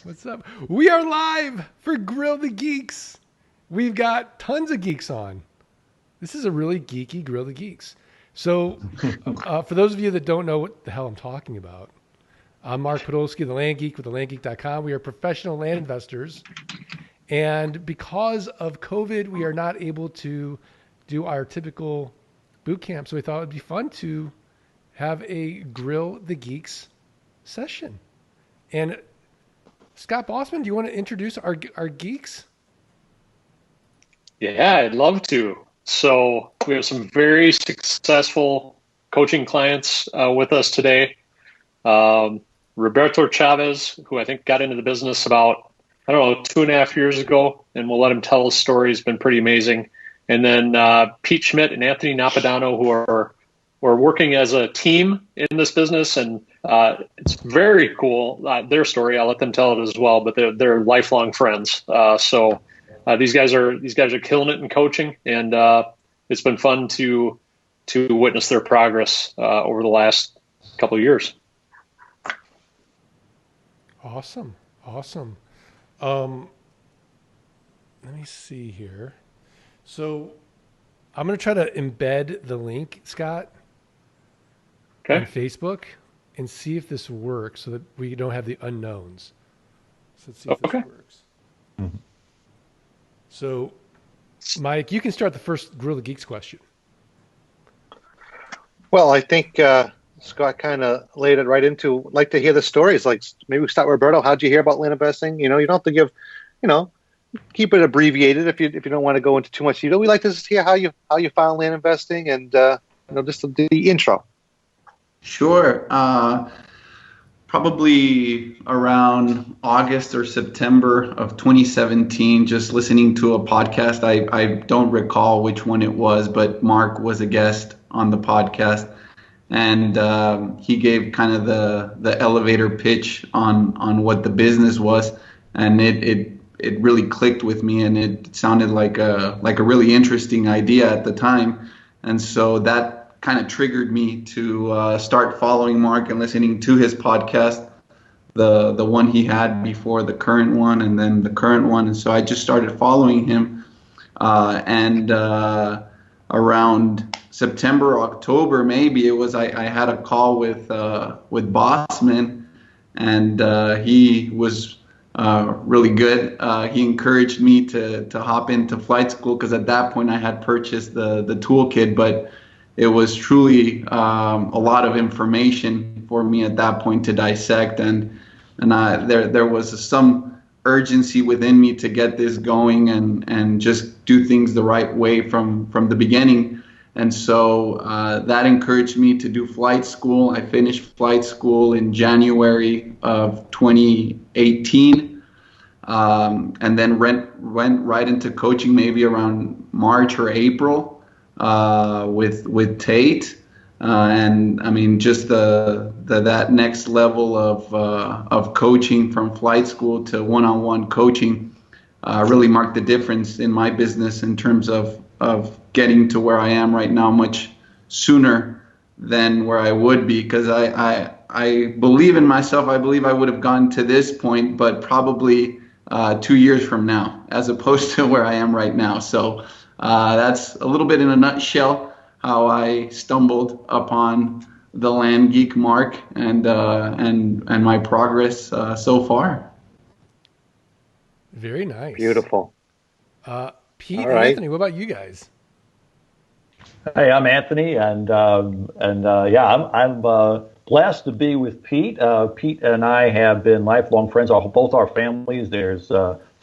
What's up? We are live for Grill the Geeks. We've got tons of geeks on. This is a really geeky Grill the Geeks. So for those of you that don't know what the hell I'm talking about, I'm Mark Podolsky, the Land Geek with thelandgeek.com. We are professional land investors. And because of COVID, we are not able to do our typical boot camp. So we thought it would be fun to have a Grill the Geeks session. And Scott Bossman, do you want to introduce our geeks? Yeah, I'd love to. So we have some very successful coaching clients with us today. Roberto Chavez, who I think got into the business about, 2.5 years ago, and we'll let him tell his story. It's been pretty amazing. And then Pete Schmidt and Anthony Napadano, who are working as a team in this business, and it's very cool. Their story, I'll let them tell it as well. But they're lifelong friends. So these guys are killing it in coaching, and it's been fun to witness their progress over the last couple of years. Awesome. Let me see here. So I'm going to try to embed the link, Scott, on Facebook, and see if this works so that we don't have the unknowns. So let's see if this works. Mm-hmm. So, Mike, you can start the first Grill the Geeks question. Well, I think Scott kind of laid it right into, like to hear the stories. Like maybe we start with Roberto. How'd you hear about land investing? You don't have to give, keep it abbreviated if you don't want to go into too much detail. We like to just hear how you found land investing and just the intro. Sure. Probably around August or September of 2017, just listening to a podcast. I don't recall which one it was, but Mark was a guest on the podcast, and he gave kind of the elevator pitch on what the business was, and it really clicked with me, and it sounded like a really interesting idea at the time, and so that kind of triggered me to start following Mark and listening to his podcast, the one he had before the current one, and then the current one. And so I just started following him. And around September, October, maybe it was, I had a call with Bossman, and he was really good. He encouraged me to hop into flight school because at that point I had purchased the toolkit, but it was truly a lot of information for me at that point to dissect, and there was some urgency within me to get this going and just do things the right way from the beginning. And so that encouraged me to do flight school. I finished flight school in January of 2018, and then went right into coaching maybe around March or April. With Tate, and I mean just that next level of coaching from flight school to one-on-one coaching really marked the difference in my business in terms of getting to where I am right now much sooner than where I would be, because I believe in myself. I believe I would have gotten to this point, but probably 2 years from now, as opposed to where I am right now. So. That's a little bit in a nutshell how I stumbled upon the Land Geek Mark and my progress so far. Very nice. Beautiful. Pete and Anthony, what about you guys? Hey, I'm Anthony, and I'm blessed to be with Pete. Pete and I have been lifelong friends. Both our families. There's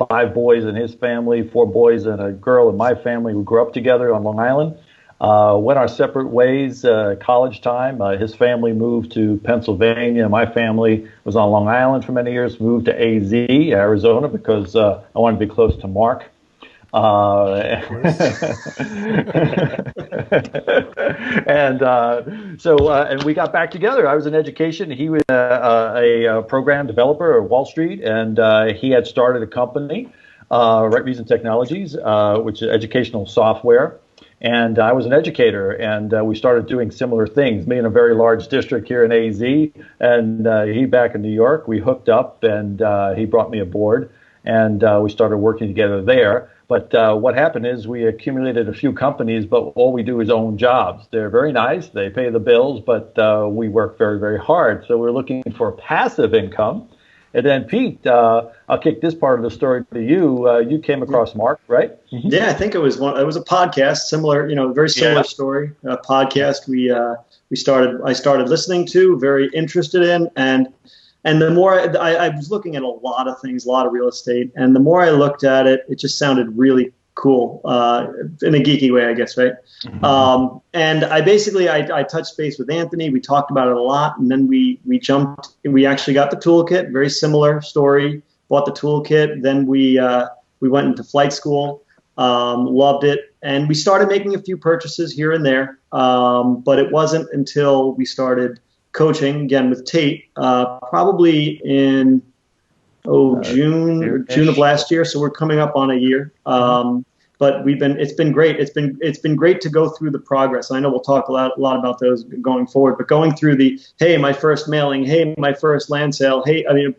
5 boys in his family, 4 boys and a girl in my family who grew up together on Long Island. Went our separate ways college time. His family moved to Pennsylvania. My family was on Long Island for many years, moved to AZ, Arizona, because I wanted to be close to Mark. And we got back together. I was in education. He was a program developer at Wall Street, and he had started a company, Right Reason Technologies, which is educational software. And I was an educator, and we started doing similar things. Me in a very large district here in AZ, and he back in New York. We hooked up, and he brought me aboard, and we started working together there. But what happened is we accumulated a few companies, but all we do is own jobs. They're very nice. They pay the bills, but we work very, very hard. So we're looking for passive income. And then, Pete, I'll kick this part of the story to you. You came across Mark, right? Mm-hmm. Yeah, I think it was a podcast, similar, very similar story. A podcast I started listening to, very interested in, and the more I was looking at a lot of things, a lot of real estate, and the more I looked at it, it just sounded really cool in a geeky way, I guess, right? Mm-hmm. And I touched base with Anthony. We talked about it a lot, and then we actually got the toolkit. Very similar story. Bought the toolkit. Then we went into flight school. Loved it, and we started making a few purchases here and there. But it wasn't until we started coaching again with Tate, probably in June of last year. So we're coming up on a year. But it's been great. It's been great to go through the progress. I know we'll talk a lot about those going forward, but going through my first mailing, my first land sale,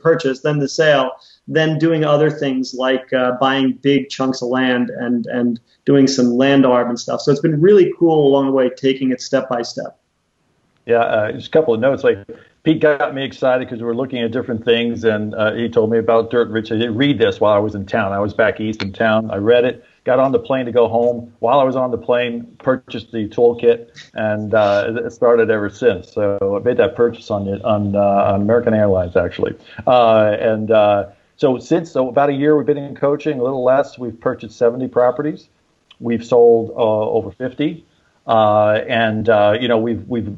purchase, then the sale, then doing other things like buying big chunks of land and doing some land arb and stuff. So it's been really cool along the way, taking it step by step. Yeah, just a couple of notes. Like Pete got me excited because we were looking at different things, and he told me about Dirt Rich. I didn't read this while I was in town. I was back east in town. I read it, got on the plane to go home. While I was on the plane, purchased the toolkit, and it started ever since. So I made that purchase on American Airlines, actually. So about a year we've been in coaching, a little less. We've purchased 70 properties. We've sold over 50. We've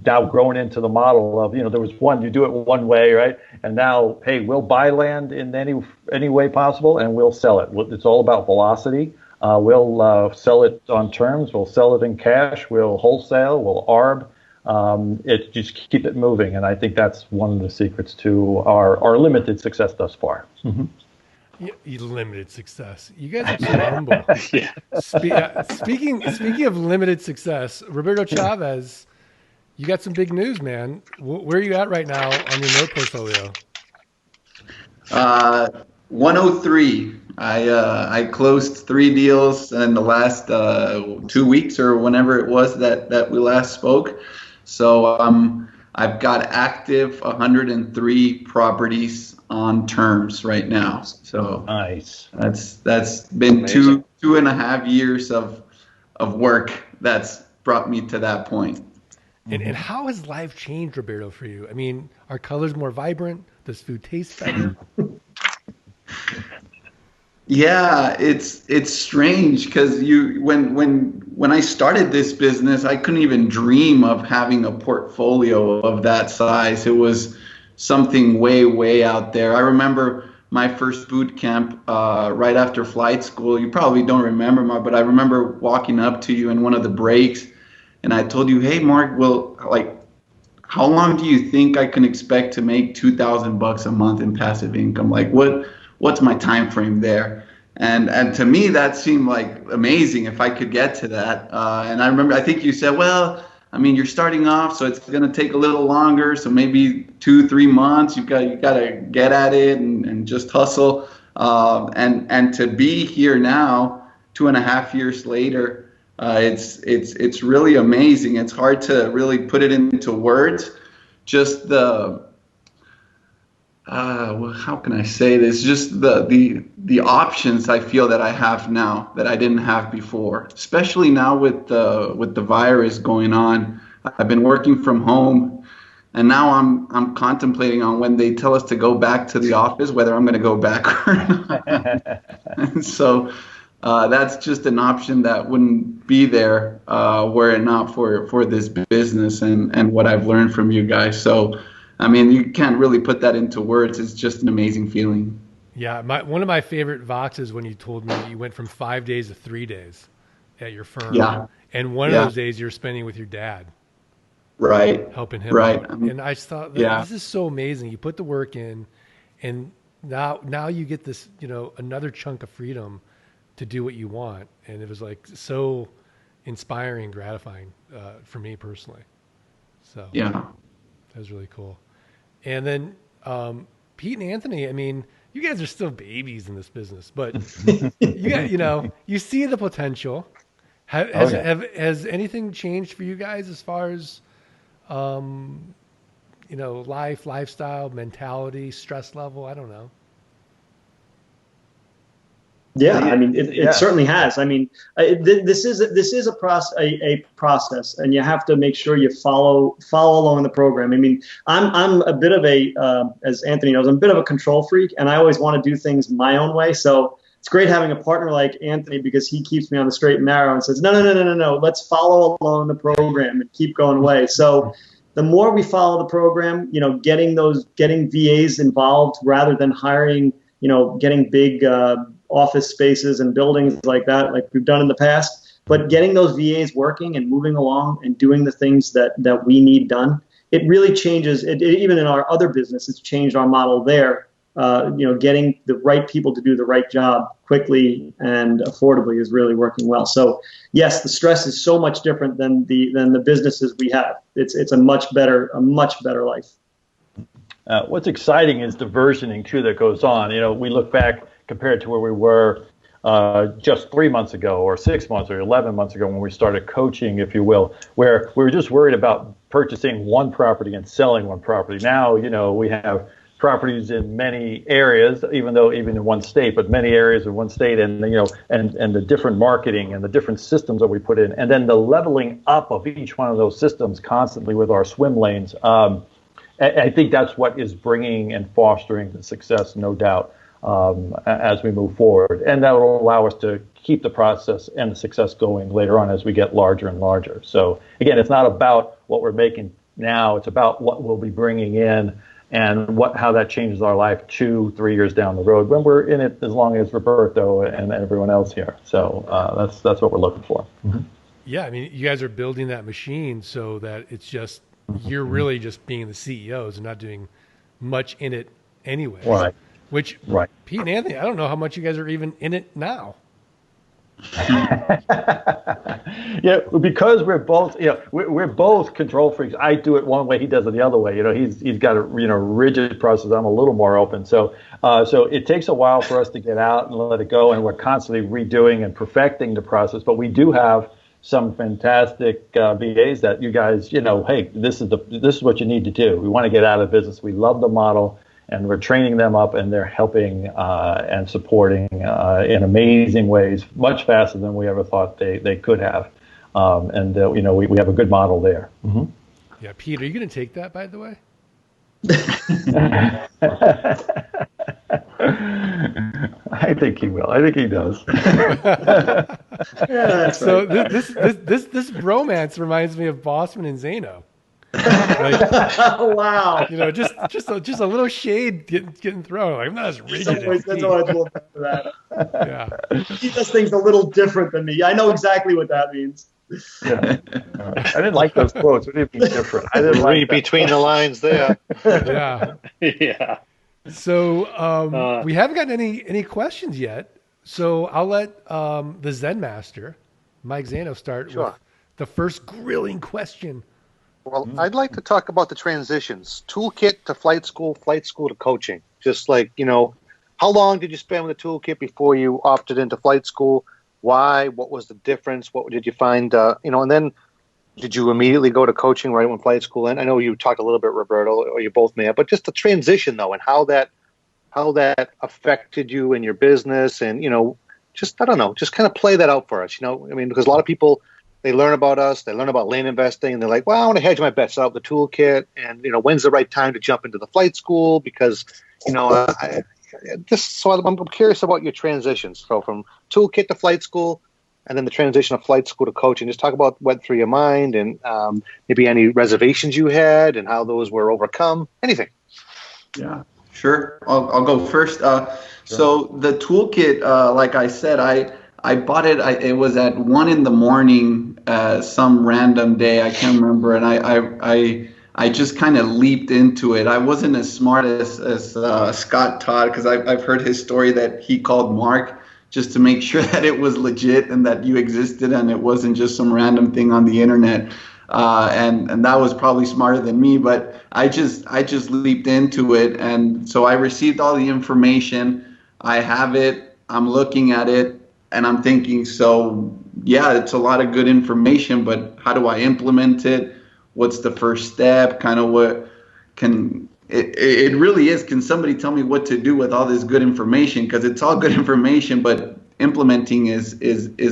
now grown into the model of, there was you do it one way, right? And now, hey, we'll buy land in any way possible, and we'll sell it. It's all about velocity. We'll sell it on terms. We'll sell it in cash. We'll wholesale. We'll arb. It just keep it moving, and I think that's one of the secrets to our limited success thus far. Mm-hmm. Limited success. You guys are so humble. Yeah. Speaking of limited success, Roberto Chavez, you got some big news, man. Where are you at right now on your note portfolio? 103. I closed 3 deals in the last 2 weeks or whenever it was that we last spoke. So I've got active 103 properties on terms right now. So nice. That's been amazing. 2.5 years of work that's brought me to that point. And how has life changed, Roberto, for you? I mean, are colors more vibrant? Does food taste better? Yeah, it's strange because when I started this business, I couldn't even dream of having a portfolio of that size. It was something way out there. I remember my first boot camp right after flight school. You probably don't remember, Mark, but I remember walking up to you in one of the breaks, and I told you, "Hey, Mark, how long do you think I can expect to make $2,000 a month in passive income? Like, what's my time frame there?" And to me, that seemed like amazing if I could get to that. And I think you said, well, I mean, you're starting off, so it's going to take a little longer. So maybe 2-3 months, you got to get at it and just hustle. And to be here now, 2.5 years later, it's really amazing. It's hard to really put it into words. Just how can I say this? Just the options I feel that I have now that I didn't have before, especially now with the virus going on. I've been working from home, and now I'm contemplating on when they tell us to go back to the office, whether I'm going to go back or not. And so that's just an option that wouldn't be there were it not for this business and what I've learned from you guys. So. I mean, you can't really put that into words. It's just an amazing feeling. Yeah, one of my favorite Voxes when you told me you went from 5 days to 3 days at your firm. Yeah. And one of those days you're spending with your dad. Right. Helping him out. And I just thought, this is so amazing. You put the work in, and now you get this, another chunk of freedom to do what you want. And it was like so inspiring, gratifying for me personally. So Yeah. that was really cool. And then Pete and Anthony, I mean, you guys are still babies in this business, but you see the potential. Has anything changed for you guys as far as lifestyle, mentality, stress level? I don't know. Yeah, I mean, it certainly has. I mean, this is a process, and you have to make sure you follow along the program. I mean, I'm a bit of as Anthony knows, I'm a bit of a control freak, and I always want to do things my own way. So it's great having a partner like Anthony because he keeps me on the straight and narrow and says, no, let's follow along the program and keep going away. So the more we follow the program, getting VAs involved rather than hiring, getting big office spaces and buildings like that, like we've done in the past, but getting those VAs working and moving along and doing the things that we need done, it really changes it. Even in our other business, it's changed our model there. Getting the right people to do the right job quickly and affordably is really working well. So yes, the stress is so much different than the businesses we have. It's a much better life. What's exciting is the versioning too that goes on. We look back compared to where we were just 3 months ago or 6 months or 11 months ago when we started coaching, if you will, where we were just worried about purchasing one property and selling one property. Now, we have properties in many areas, even in one state, but many areas in one state, and and the different marketing and the different systems that we put in, and then the leveling up of each one of those systems constantly with our swim lanes. I think that's what is bringing and fostering the success, no doubt, as we move forward. And that will allow us to keep the process and the success going later on as we get larger and larger. So, again, it's not about what we're making now. It's about what we'll be bringing in and how that changes our life 2-3 years down the road when we're in it as long as Roberto and everyone else here. So that's what we're looking for. Mm-hmm. Yeah, I mean, you guys are building that machine so that it's just you're really just being the CEOs and not doing much in it anyway. Right. Right. Pete and Anthony, I don't know how much you guys are even in it now. Yeah, because we're both, we're both control freaks. I do it one way, he does it the other way. He's got a rigid process. I'm a little more open. So it takes a while for us to get out and let it go, and we're constantly redoing and perfecting the process. But we do have some fantastic VAs that you guys, hey, this is what you need to do. We want to get out of business. We love the model. And we're training them up, and they're helping and supporting in amazing ways, much faster than we ever thought they could have. We have a good model there. Mm-hmm. Yeah, Pete, are you going to take that, by the way? I think he will. I think he does. Yeah, so right. This bromance reminds me of Bossman and Zano. Wow. Just a little shade getting thrown. Like, I'm not as rigid as That's always a little bit of that. Yeah. He does things a little different than me. I know exactly what that means. Yeah. I didn't like those quotes. What do you mean different? I didn't read between the lines there. Yeah. Yeah. So we haven't gotten any questions yet. So I'll let the Zen Master, Mike Zano, start with the first grilling question. Well, I'd like to talk about the transitions. Toolkit to flight school to coaching. Just like, how long did you spend with the toolkit before you opted into flight school? Why? What was the difference? What did you find? And then did you immediately go to coaching right when flight school ended? I know you talked a little bit, Roberto, or you both may have, but just the transition, though, and how that affected you in your business and, just kind of play that out for us, because a lot of people, they learn about us, they learn about land investing, and they're like, well, I want to hedge my bets, set up the toolkit, and, when's the right time to jump into the flight school? Because, I'm curious about your transitions. So from toolkit to flight school, and then the transition of flight school to coaching. Just talk about what went through your mind and maybe any reservations you had and how those were overcome. Anything. Yeah, sure. I'll go first. So the toolkit, like I said, I bought it. It was at 1 a.m, some random day. I can't remember. And I just kind of leaped into it. I wasn't as smart as Scott Todd, because I've heard his story that he called Mark just to make sure that it was legit and that you existed and it wasn't just some random thing on the internet. And that was probably smarter than me, but I just leaped into it. And so I received all the information. I have it. I'm looking at it and I'm thinking, so yeah, it's a lot of good information, but how do I implement it? What's the first step? Kind of what can it really is. Can somebody tell me what to do with all this good information? Because it's all good information, but implementing is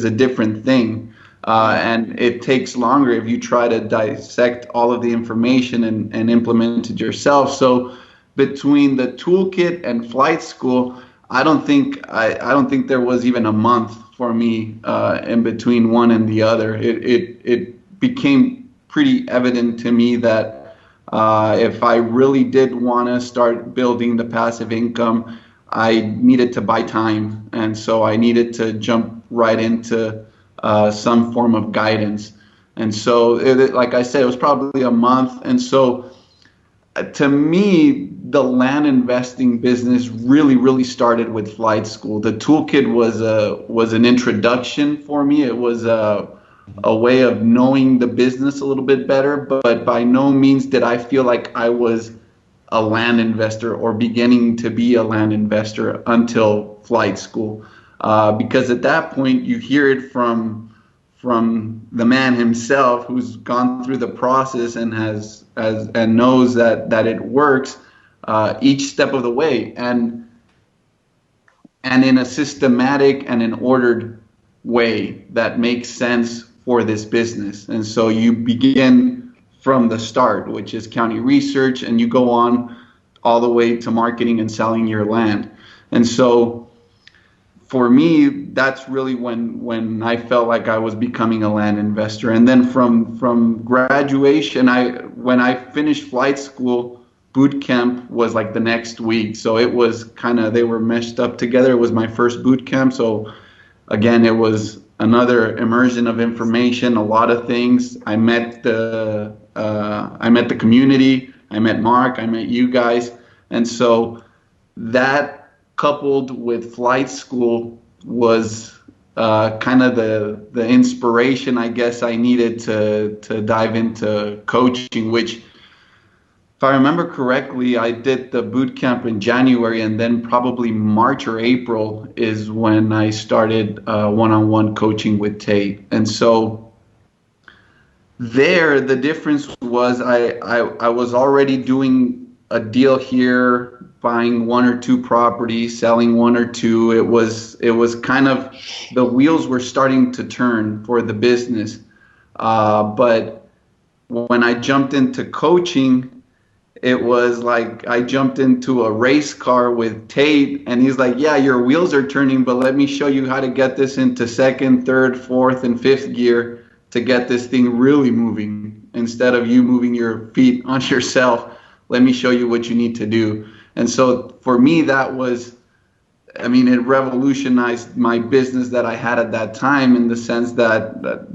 a different thing. And it takes longer if you try to dissect all of the information and implement it yourself. So between the toolkit and flight school, I don't think there was even a month for me in between one and the other. It became pretty evident to me that if I really did want to start building the passive income, I needed to buy time. And so I needed to jump right into some form of guidance. And so, like I said, it was probably a month. And so to me, the land investing business really started with flight school. The toolkit was an introduction for me. It was a way of knowing the business a little bit better, but by no means did I feel like I was a land investor or beginning to be a land investor until flight school. Because at that point you hear it from the man himself who's gone through the process and and knows that it works each step of the way and in a systematic and an ordered way that makes sense for this business. And so you begin from the start, which is county research, and you go on all the way to marketing and selling your land. And so for me, that's really when I felt like I was becoming a land investor. And then from graduation, when I finished flight school, boot camp was like the next week. So it was they were meshed up together. It was my first boot camp. So again, it was another immersion of information, a lot of things. I met the community. I met Mark. I met you guys. And so that coupled with flight school was the inspiration I guess I needed to dive into coaching, which, if I remember correctly, I did the boot camp in January, and then probably March or April is when I started one-on-one coaching with Tate. And so there, the difference was I was already doing a deal here, buying one or two properties, selling one or two. It was kind of, the wheels were starting to turn for the business. But when I jumped into coaching, it was like I jumped into a race car with Tate, and he's like, yeah, your wheels are turning, but let me show you how to get this into second, third, fourth, and fifth gear to get this thing really moving. Instead of you moving your feet on yourself, let me show you what you need to do. And so for me, that was, it revolutionized my business that I had at that time, in the sense that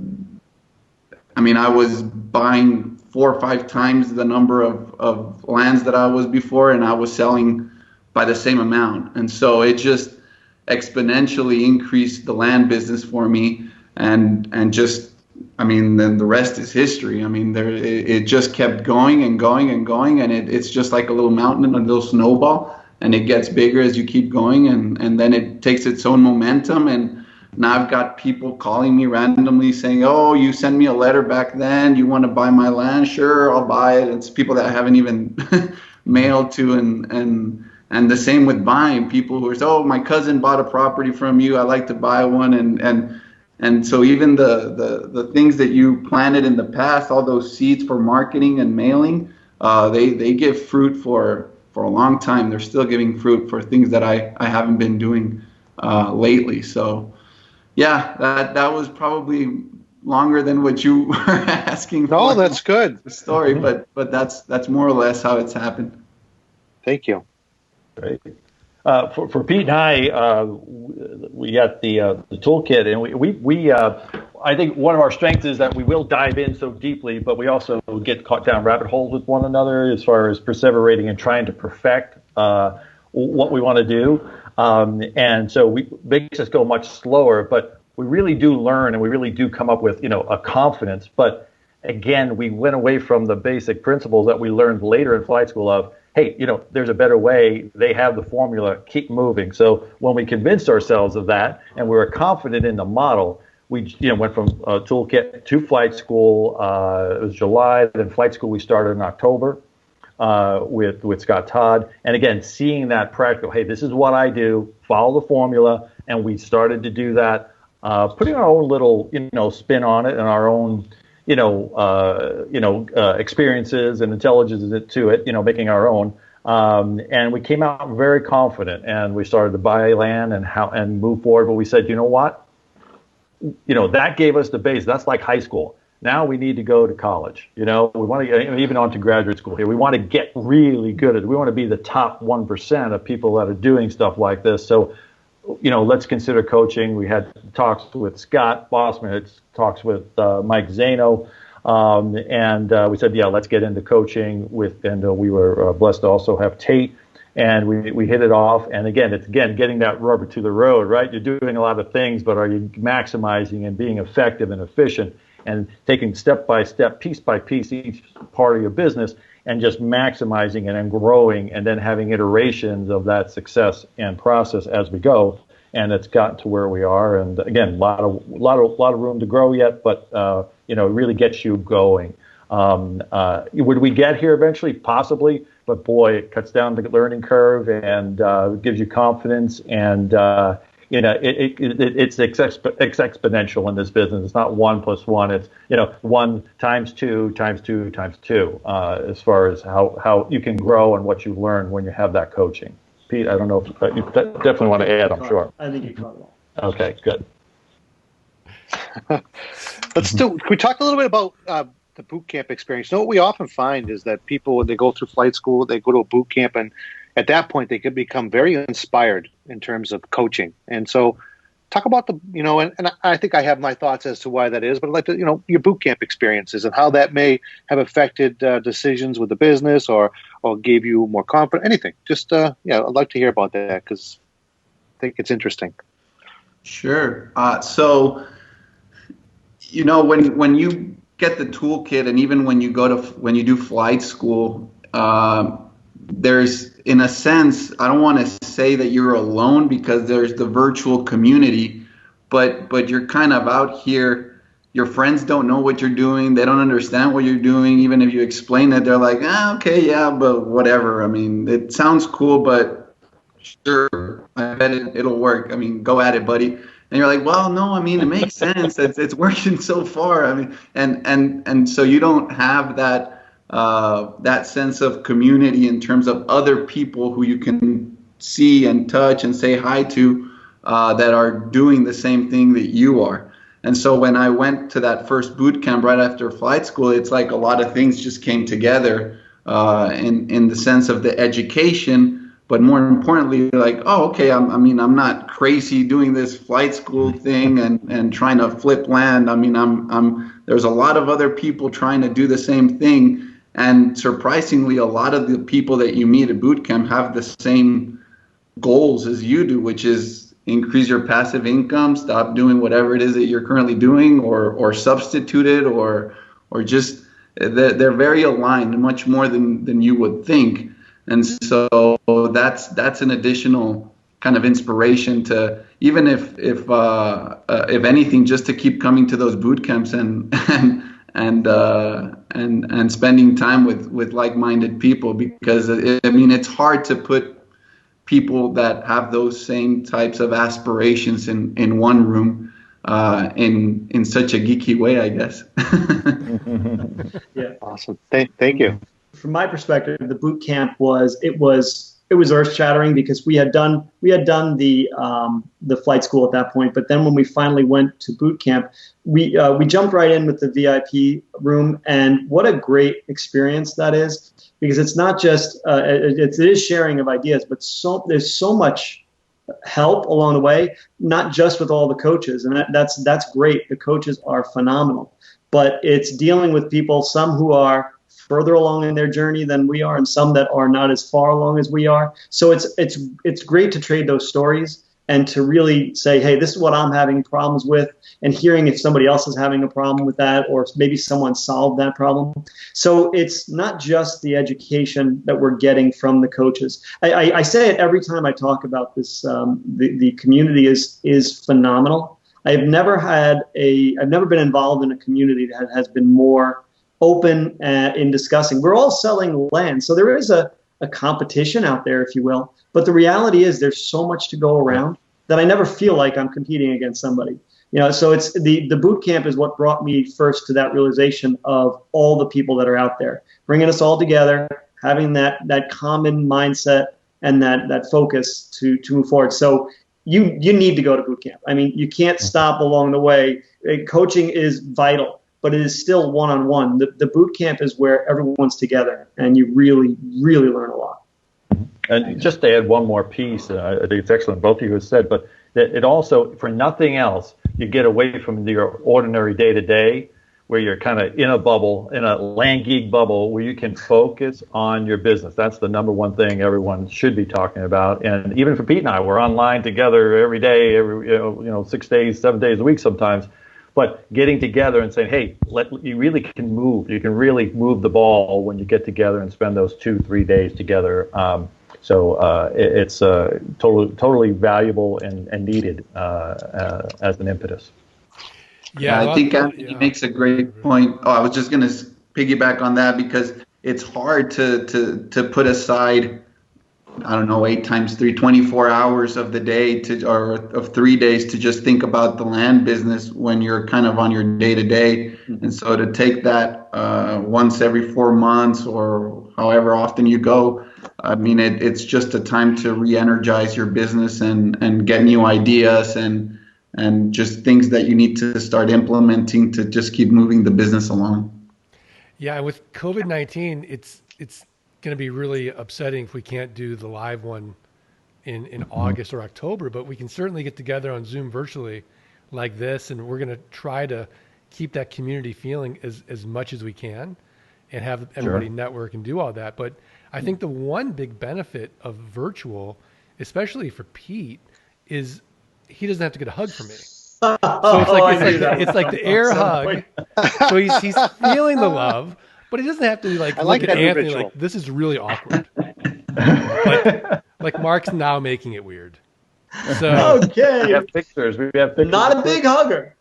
I was buying 4 or 5 times the number of lands that I was before, and I was selling by the same amount. And so it just exponentially increased the land business for me, and just, then the rest is history. It just kept going and going and going, and it's just like a little mountain and a little snowball, and it gets bigger as you keep going, and then it takes its own momentum. And now I've got people calling me randomly saying, oh, you sent me a letter back then. You want to buy my land? Sure, I'll buy it. It's people that I haven't even mailed to. And the same with buying. People who are saying, oh, my cousin bought a property from you. I like to buy one. And so even the things that you planted in the past, all those seeds for marketing and mailing, they give fruit for a long time. They're still giving fruit for things that I haven't been doing lately. So yeah, that was probably longer than what you were asking for. No, that's good. The story, but that's more or less how it's happened. Thank you. Great. For Pete and I, we got the toolkit, and we I think one of our strengths is that we will dive in so deeply, but we also get caught down rabbit holes with one another as far as perseverating and trying to perfect what we want to do. And so we makes us go much slower, but we really do learn and we really do come up with, a confidence. But again, we went away from the basic principles that we learned later in flight school of, hey, there's a better way. They have the formula, keep moving. So when we convinced ourselves of that and we were confident in the model, we went from toolkit to flight school. It was July. Then flight school we started in October with Scott Todd. And again, seeing that practical, hey, this is what I do, follow the formula. And we started to do that, putting our own little, spin on it and our own, experiences and intelligence to it, making our own. And we came out very confident and we started to buy land and move forward. But we said, you know what? That gave us the base. That's like high school. Now we need to go to college. We want to get even on to graduate school here. We want to get really good at it. We want to be the top 1% of people that are doing stuff like this. So, let's consider coaching. We had talks with Scott Bossman, had talks with Mike Zano, and we said, yeah, let's get into coaching and we were blessed to also have Tate. And we hit it off. And again, it's getting that rubber to the road, right? You're doing a lot of things, but are you maximizing and being effective and efficient and taking step by step, piece by piece, each part of your business and just maximizing it and growing and then having iterations of that success and process as we go. And it's gotten to where we are. And again, a lot of room to grow yet, but it really gets you going. Would we get here eventually? Possibly. But boy, it cuts down the learning curve and gives you confidence. And it's exponential in this business. It's not 1 + 1. It's 1 × 2 × 2 × 2 as far as how you can grow and what you learn when you have that coaching. Pete, I don't know if you definitely want to add. I'm sure. I think you caught it all. Okay, good. Can we talk a little bit about the boot camp experience? What we often find is that people, when they go through flight school, they go to a boot camp, and at that point, they could become very inspired in terms of coaching. And so, talk about and I think I have my thoughts as to why that is, but I'd like to, your boot camp experiences and how that may have affected decisions with the business or gave you more confidence, anything. Just, I'd like to hear about that because I think it's interesting. Sure. So, when you get the toolkit, and even when you do flight school, there's, in a sense, I don't want to say that you're alone because there's the virtual community, but you're kind of out here. Your friends don't know what you're doing. They don't understand what you're doing. Even if you explain it, they're like, okay, yeah, but whatever. I mean, it sounds cool, but sure, I bet it'll work. I mean, go at it, buddy. And you're like, well, no, I mean, it makes sense. It's working so far. I mean, and so you don't have that sense of community in terms of other people who you can see and touch and say hi to that are doing the same thing that you are. And so when I went to that first boot camp right after flight school, it's like a lot of things just came together in the sense of the education. But more importantly, like, oh, okay, I'm not crazy doing this flight school thing and trying to flip land. I mean, there's a lot of other people trying to do the same thing. And surprisingly, a lot of the people that you meet at boot camp have the same goals as you do, which is increase your passive income, stop doing whatever it is that you're currently doing, or substitute it, or just they're very aligned, much more than you would think. And so that's an additional kind of inspiration to, even if anything, just to keep coming to those boot camps and spending time with like-minded people, because it's hard to put people that have those same types of aspirations in one room in such a geeky way, I guess. Yeah, awesome. Thank you. From my perspective, the boot camp was earth-shattering because we had done the flight school at that point, but then when we finally went to boot camp, we jumped right in with the VIP room, and what a great experience that is, because it's not just it is sharing of ideas, but there's so much help along the way, not just with all the coaches, and that's great. The coaches are phenomenal, but it's dealing with people, some who are further along in their journey than we are, and some that are not as far along as we are. So it's great to trade those stories and to really say, hey, this is what I'm having problems with, and hearing if somebody else is having a problem with that, or maybe someone solved that problem. So it's not just the education that we're getting from the coaches. I say it every time I talk about this. The community is phenomenal. I've never been involved in a community that has been more open in discussing. We're all selling land, so there is a competition out there, if you will. But the reality is there's so much to go around that I never feel like I'm competing against somebody. So it's the boot camp is what brought me first to that realization of all the people that are out there, bringing us all together, having that common mindset and that focus to move forward. So you need to go to boot camp. I mean, you can't stop along the way. Coaching is vital, but it is still one-on-one. The boot camp is where everyone's together, and you really, really learn a lot. And just to add one more piece, I think it's excellent, both of you have said, but that it also, for nothing else, you get away from your ordinary day-to-day, where you're kind of in a bubble, in a land geek bubble, where you can focus on your business. That's the number one thing everyone should be talking about. And even for Pete and I, we're online together every day, 6 days, 7 days a week sometimes. But getting together and saying, hey, you really can move. You can really move the ball when you get together and spend those 2-3 days together. It's totally valuable and needed as an impetus. Yeah, I think Anthony makes a great point. Oh, I was just going to piggyback on that, because it's hard to put aside, 8 times 3, 24 hours of the day or of 3 days to just think about the land business when you're kind of on your day-to-day. And so to take that once every 4 months or however often you go, I mean, it's just a time to re-energize your business and get new ideas and just things that you need to start implementing to just keep moving the business along. Yeah, with COVID-19, it's going to be really upsetting if we can't do the live one in August or October, but we can certainly get together on Zoom virtually like this, and we're going to try to keep that community feeling as much as we can and have everybody network and do all that. But I think the one big benefit of virtual, especially for Pete, is he doesn't have to get a hug from me. So it's like the air hug. So he's feeling the love, but he doesn't have to look at Anthony ritual. Like, this is really awkward. like Mark's now making it weird. So okay, we have pictures. Not a big hugger.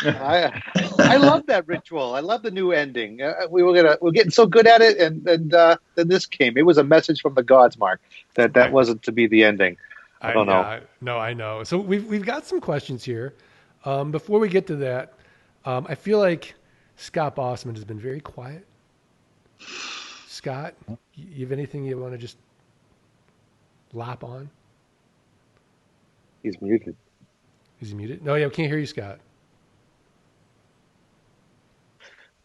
I love that ritual. I love the new ending. We're getting so good at it, and then this came. It was a message from the gods, Mark, that wasn't to be the ending. I don't know. No, I know. So we've got some questions here. Before we get to that, I feel like Scott Bossman has been very quiet. Scott, you have anything you want to just lap on? He's muted. Is he muted? No, yeah, we can't hear you, Scott.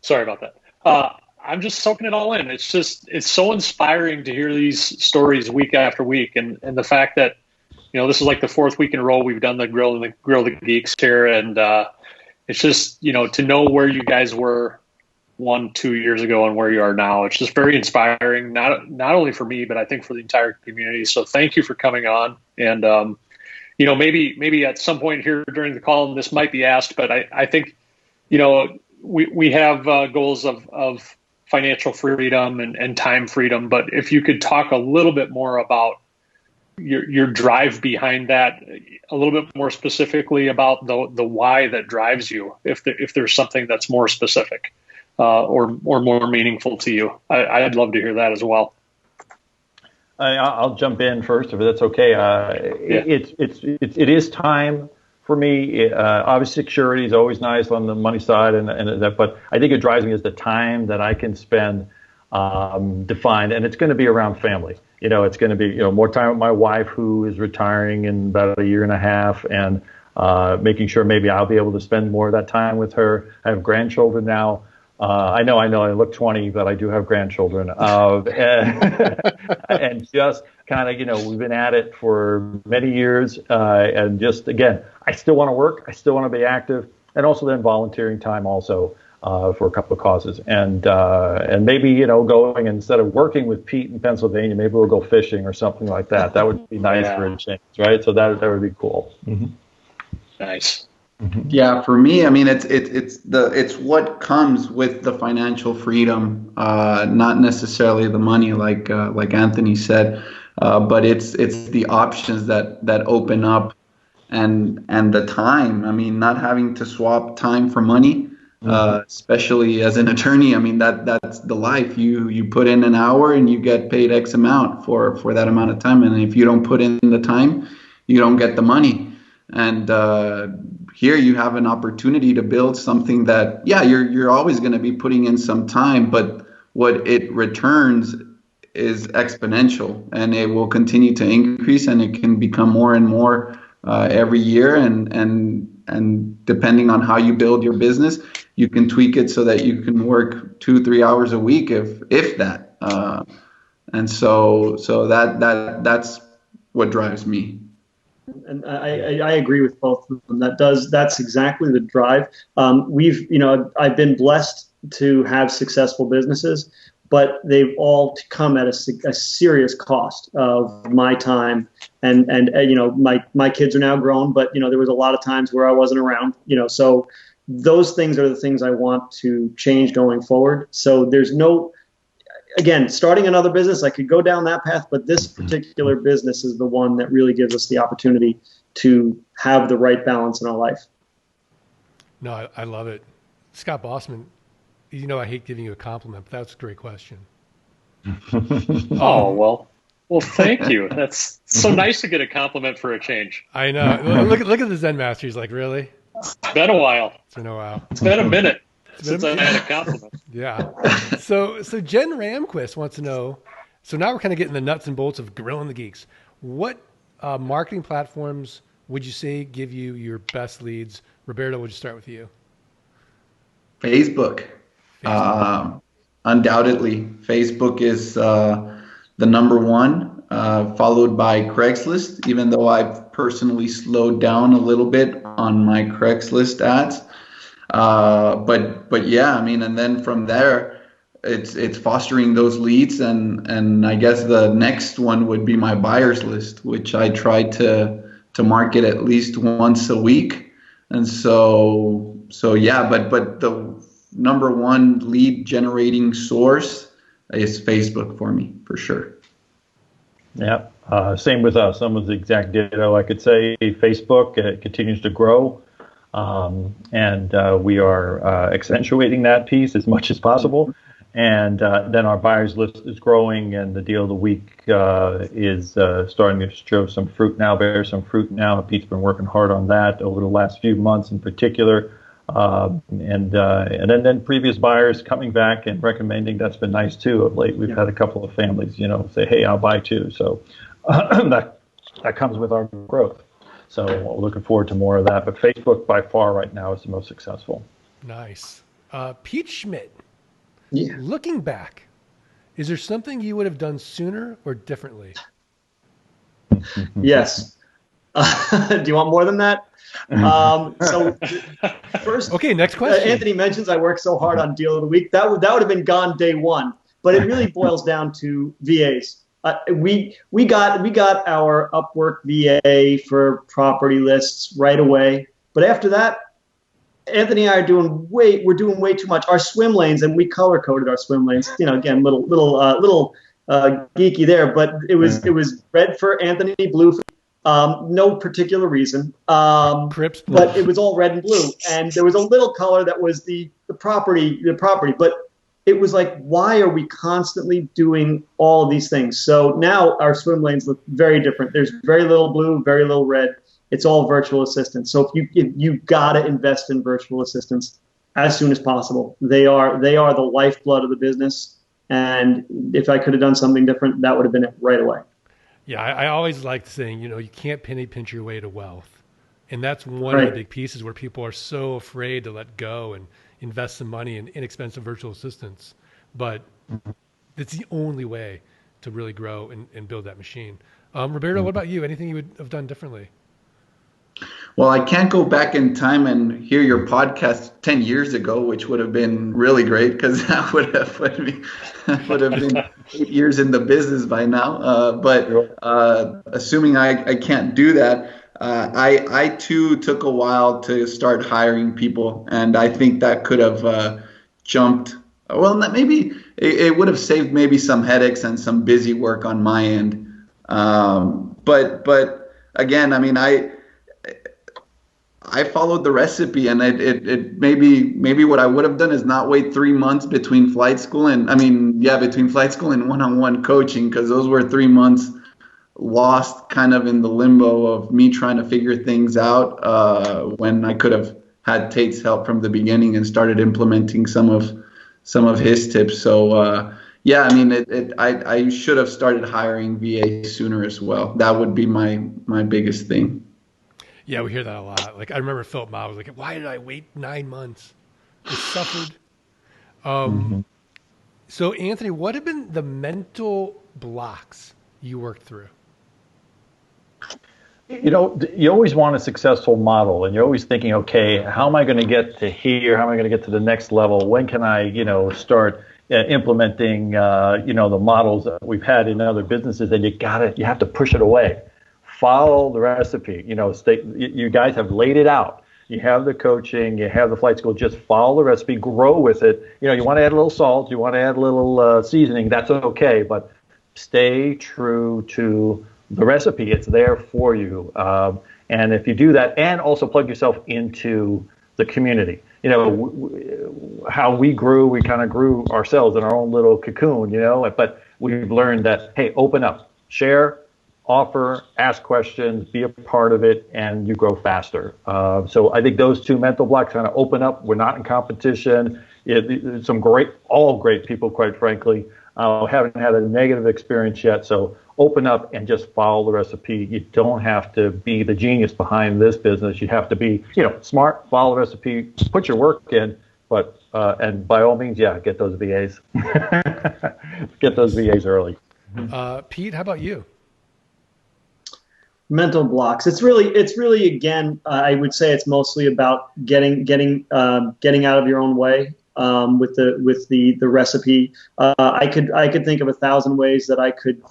Sorry about that. I'm just soaking it all in. It's so inspiring to hear these stories week after week, and the fact that this is like the 4th week in a row we've done the Grill the Geeks here, and it's just to know where you guys were 1-2 years ago and where you are now. It's just very inspiring, not only for me, but I think for the entire community. So thank you for coming on, and maybe at some point here during the call, and this might be asked, but I think we have goals of financial freedom and time freedom, but if you could talk a little bit more about your drive behind that, a little bit more specifically about the why that drives you, if there's something that's more specific or more meaningful to you, I'd love to hear that as well. I'll jump in first if that's okay. It is time for me. Obviously, security is always nice on the money side, and that. But I think it drives me is the time that I can spend defined, and it's going to be around family. It's going to be more time with my wife, who is retiring in about 1.5 years, and making sure maybe I'll be able to spend more of that time with her. I have grandchildren now. I know I look 20, but I do have grandchildren. And just kind of, we've been at it for many years. And just, again, I still want to work. I still want to be active. And also then volunteering time also. for a couple of causes, and maybe going instead of working with Pete in Pennsylvania, maybe we'll go fishing or something like that. That would be nice for a change, right? So that would be cool. Mm-hmm. Nice. Yeah, for me, I mean, it's what comes with the financial freedom, not necessarily the money, like Anthony said, but it's the options that open up, and the time. I mean, not having to swap time for money, especially as an attorney. I mean, that's the life. You put in an hour and you get paid X amount for that amount of time, and if you don't put in the time, you don't get the money. And here you have an opportunity to build something that, you're always going to be putting in some time, but what it returns is exponential, and it will continue to increase, and it can become more and more every year. And depending on how you build your business, you can tweak it so that you can work 2-3 hours a week, if that. And so that's what drives me. And I agree with both of them. That's exactly the drive. I've been blessed to have successful businesses, but they've all come at a serious cost of my time. And my kids are now grown, but there was a lot of times where I wasn't around. So those things are the things I want to change going forward. So there's no. Again, starting another business, I could go down that path, but this particular business is the one that really gives us the opportunity to have the right balance in our life. No, I love it. Scott Bossman, I hate giving you a compliment, but that's a great question. Well, thank you. That's so nice to get a compliment for a change. I know. Look at the Zen Master. He's like, really? It's been a while. It's been a while. It's been a minute since I had a compliment. Yeah. So Jen Ramquist wants to know, so now we're kind of getting the nuts and bolts of Grilling the Geeks. What marketing platforms would you say give you your best leads? Roberto, would you start with you? Facebook. Undoubtedly. Facebook is the number one, followed by Craigslist, even though I've personally slowed down a little bit on my Craigslist ads. But yeah, I mean, and then from there, it's fostering those leads, and I guess the next one would be my buyers list, which I try to market at least once a week. And so yeah, but the number one lead generating source is Facebook for me, for sure. Yeah, same with us. Almost the exact ditto. I could say Facebook continues to grow. And we are accentuating that piece as much as possible. And then our buyers list is growing, and the deal of the week is starting to show some fruit now, bear some fruit now. Pete's been working hard on that over the last few months in particular. And then previous buyers coming back and recommending, that's been nice too. Of late, we've had a couple of families, say, hey, I'll buy too. So that comes with our growth. So we're looking forward to more of that. But Facebook, by far, right now, is the most successful. Nice. Pete Schmidt, Yeah. Looking back, is there something you would have done sooner or differently? Yes. Do you want more than that? So first, okay, next question. Anthony mentions I work so hard on Deal of the Week. That would have been gone day one. But it really boils down to VAs. We got our Upwork VA for property lists right away. But after that, Anthony and I we're doing way too much. Our swim lanes, and we color coded our swim lanes. Again, little geeky there, but it was red for Anthony, blue for no particular reason. Crips blue. But it was all red and blue, and there was a little color that was the property, but it was like, why are we constantly doing all of these things? So now our swim lanes look very different. There's very little blue, very little red. It's all virtual assistants. So if you gotta invest in virtual assistants as soon as possible. They are the lifeblood of the business. And if I could have done something different, that would have been it right away. Yeah, I always like saying, you can't penny pinch your way to wealth. And that's one of the big pieces where people are so afraid to let go and invest some money in inexpensive virtual assistants. But it's the only way to really grow and build that machine. Roberto, what about you? Anything you would have done differently? Well, I can't go back in time and hear your podcast 10 years ago, which would have been really great because that would have put me, would have been 8 years in the business by now. But assuming I can't do that, I too took a while to start hiring people, and I think that could have jumped. Well, maybe it would have saved maybe some headaches and some busy work on my end. But again, I mean, I followed the recipe, and it maybe what I would have done is not wait 3 months between flight school and between flight school and one-on-one coaching, because those were 3 months lost kind of in the limbo of me trying to figure things out when I could have had Tate's help from the beginning and started implementing some of his tips. So I mean, I should have started hiring VAs sooner as well. That would be my biggest thing. Yeah, we hear that a lot. Like, I remember Philip Ma was like, why did I wait 9 months? I suffered. So, Anthony, what have been the mental blocks you worked through? You know, you always want a successful model, and you're always thinking, okay, how am I going to get to here? How am I going to get to the next level? When can I, start implementing, the models that we've had in other businesses? And you have to push it away. Follow the recipe. You guys have laid it out. You have the coaching, you have the flight school. Just follow the recipe, grow with it. You want to add a little salt, you want to add a little seasoning. That's okay, but stay true to the recipe. It's there for you. And if you do that, and also plug yourself into the community. How we kind of grew ourselves in our own little cocoon. But we've learned that, hey, open up, share, offer, ask questions, be a part of it, and you grow faster. So I think those two mental blocks kind of open up. We're not in competition. All great people, quite frankly. Haven't had a negative experience yet. So open up and just follow the recipe. You don't have to be the genius behind this business. You have to be, smart, follow the recipe, put your work in, but and by all means, get those VAs. Get those VAs early. Pete, how about you? Mental blocks. It's really again, I would say it's mostly about getting out of your own way with the recipe. I could think of 1,000 ways that I could,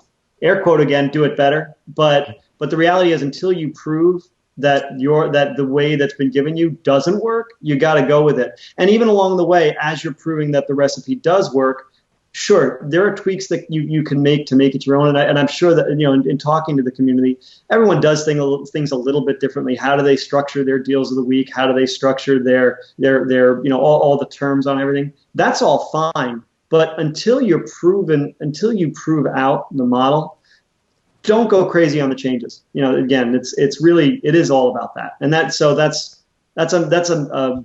air quote again, do it better. But the reality is, until you prove that the way that's been given you doesn't work, you got to go with it. And even along the way, as you're proving that the recipe does work, sure, there are tweaks that you can make to make it your own, and I'm sure that in talking to the community, everyone does things a little bit differently. How do they structure their deals of the week? How do they structure their all the terms on everything? That's all fine, but until you prove out the model, don't go crazy on the changes. Again, it is all about that, and that's a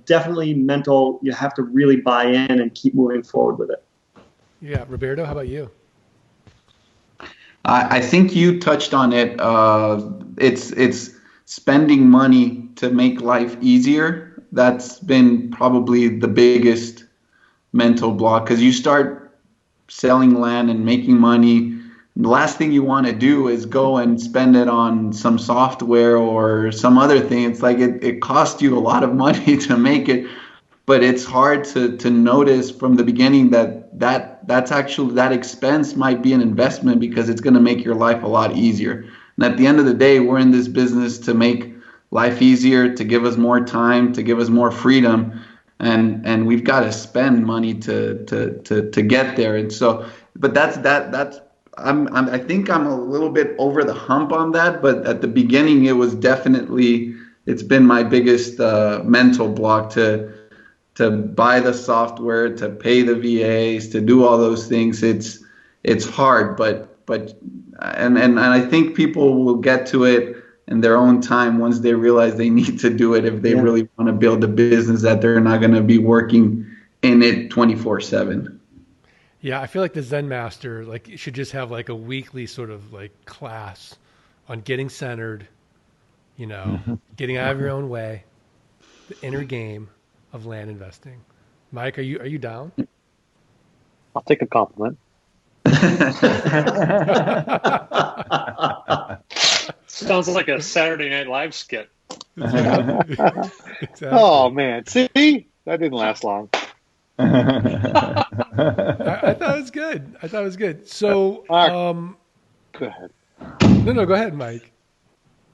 definitely mental. You have to really buy in and keep moving forward with it. Yeah, Roberto, how about you? I think you touched on it. It's spending money to make life easier. That's been probably the biggest mental block, because you start selling land and making money. The last thing you want to do is go and spend it on some software or some other thing. It's like it costs you a lot of money to make it. But it's hard to notice from the beginning that's actually, that expense might be an investment, because it's going to make your life a lot easier. And at the end of the day, we're in this business to make life easier, to give us more time, to give us more freedom, and we've got to spend money to get there. And so, but I think I'm a little bit over the hump on that. But at the beginning, it's been my biggest mental block to buy the software, to pay the VAs, to do all those things. It's hard, but I think people will get to it in their own time once they realize they need to do it, if they really want to build a business that they're not going to be working in it 24/7. Yeah, I feel like the Zen master should just have a weekly sort of class on getting centered, getting out of your own way, the inner game of land investing. Mike, are you down? I'll take a compliment. This Sounds like a Saturday Night Live skit. Exactly. Oh man, see, that didn't last long. I thought it was good. I thought it was good. So, Mark, go ahead. no, go ahead, Mike.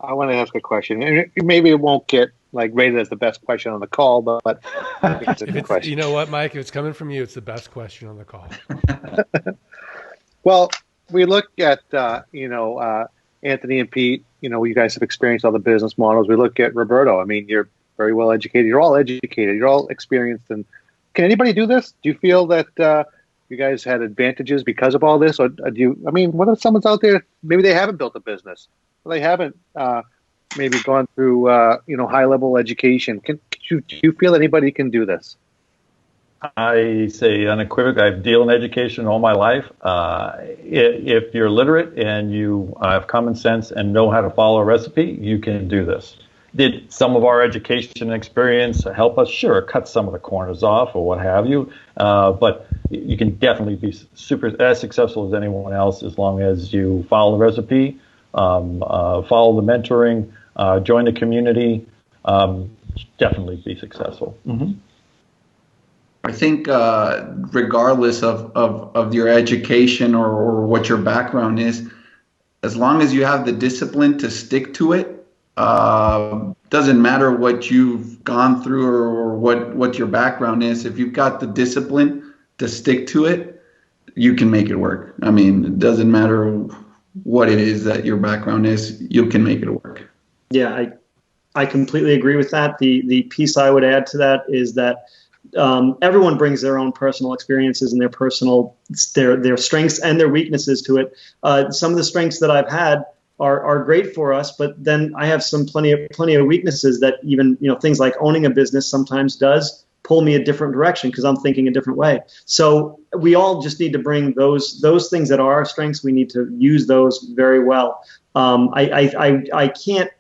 I want to ask a question, and maybe it won't get like rated as the best question on the call, but I think it's a If good it's, question. you know what, Mike, if it's coming from you, it's the best question on the call. Well, we look at Anthony and Pete. You guys have experienced all the business models. We look at Roberto. I mean, you're very well educated. You're all educated. You're all experienced. And can anybody do this? Do you feel that you guys had advantages because of all this, or do you? I mean, what if someone's out there? Maybe they haven't built a business. Or they haven't maybe gone through high level education. Do you feel anybody can do this? I say unequivocally, I've dealt in education all my life. If you're literate and you have common sense and know how to follow a recipe, you can do this. Did some of our education experience help us? Sure, cut some of the corners off or what have you. But you can definitely be as successful as anyone else as long as you follow the recipe, follow the mentoring, join the community. Definitely be successful. Mm-hmm. I think regardless of your education or what your background is, as long as you have the discipline to stick to it, doesn't matter what you've gone through or what your background is. If you've got the discipline to stick to it, you can make it work. I mean, it doesn't matter what it is that your background is, you can make it work. Yeah, I completely agree with that. The piece I would add to that is that everyone brings their own personal experiences and their strengths and their weaknesses to it. Some of the strengths that I've had are great for us, but then I have plenty of weaknesses that even things like owning a business sometimes does pull me a different direction because I'm thinking a different way. So we all just need to bring those things that are our strengths. We need to use those very well. I can't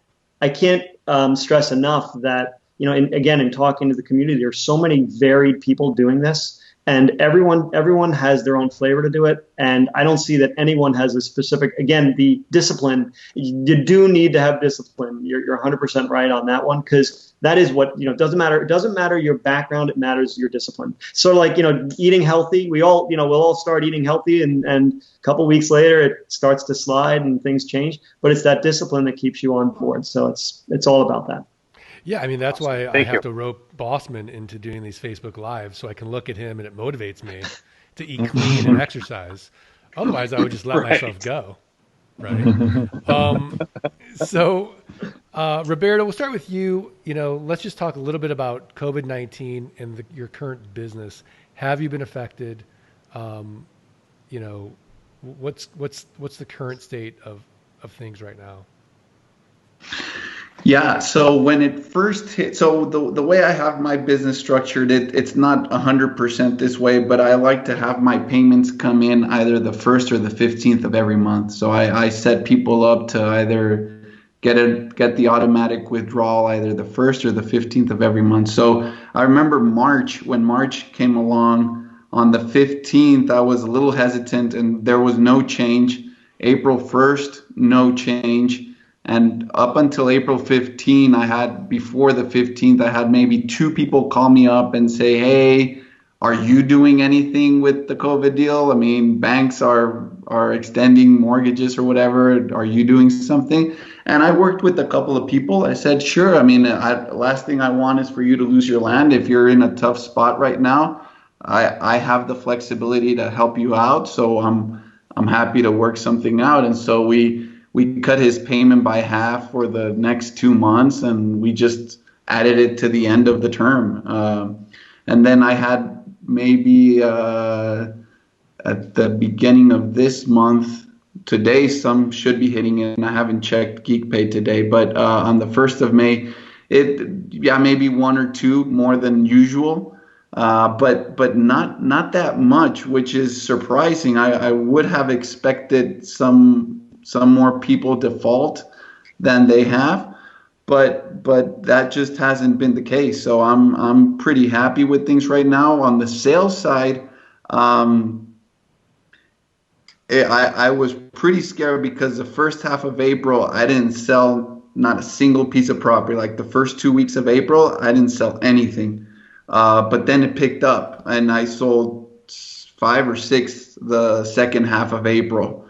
stress enough that. Again, in talking to the community, there's so many varied people doing this, and everyone has their own flavor to do it. And I don't see that anyone has a specific. Again, the discipline. You do need to have discipline. You're 100% right on that one, because that is what doesn't matter. It doesn't matter your background. It matters your discipline. So like eating healthy. We'll all start eating healthy, and a couple weeks later it starts to slide and things change. But it's that discipline that keeps you on board. So it's all about that. Yeah, I mean, that's why Thank I you. have to rope Bossman into doing these Facebook Lives so I can look at him and it motivates me to eat clean and exercise. Otherwise, I would just let myself go. Right. So, Roberto, we'll start with you. Let's just talk a little bit about COVID-19 and your current business. Have you been affected? What's the current state of things right now? Yeah, so when it first hit, so the way I have my business structured, it's not 100% this way, but I like to have my payments come in either the 1st or the 15th of every month. So I set people up to either get the automatic withdrawal either the 1st or the 15th of every month. So I remember when March came along on the 15th, I was a little hesitant and there was no change. April 1st, no change. And up until April 15, before the 15th, I had maybe 2 people call me up and say, hey, are you doing anything with the COVID deal? I mean, banks are extending mortgages or whatever. Are you doing something? And I worked with a couple of people. I said, sure. I mean, last thing I want is for you to lose your land. If you're in a tough spot right now, I have the flexibility to help you out. So I'm happy to work something out. And so we cut his payment by half for the next 2 months, and we just added it to the end of the term. And then I had maybe at the beginning of this month, today some should be hitting it, and I haven't checked GeekPay today, but on the 1st of May, maybe 1 or 2 more than usual. But not that much, which is surprising. I would have expected some more people default than they have, but that just hasn't been the case. So I'm pretty happy with things right now. On the sales side, I was pretty scared because the first half of April I didn't sell not a single piece of property. Like the first 2 weeks of April, I didn't sell anything. But then it picked up, and I sold 5 or 6 the second half of April.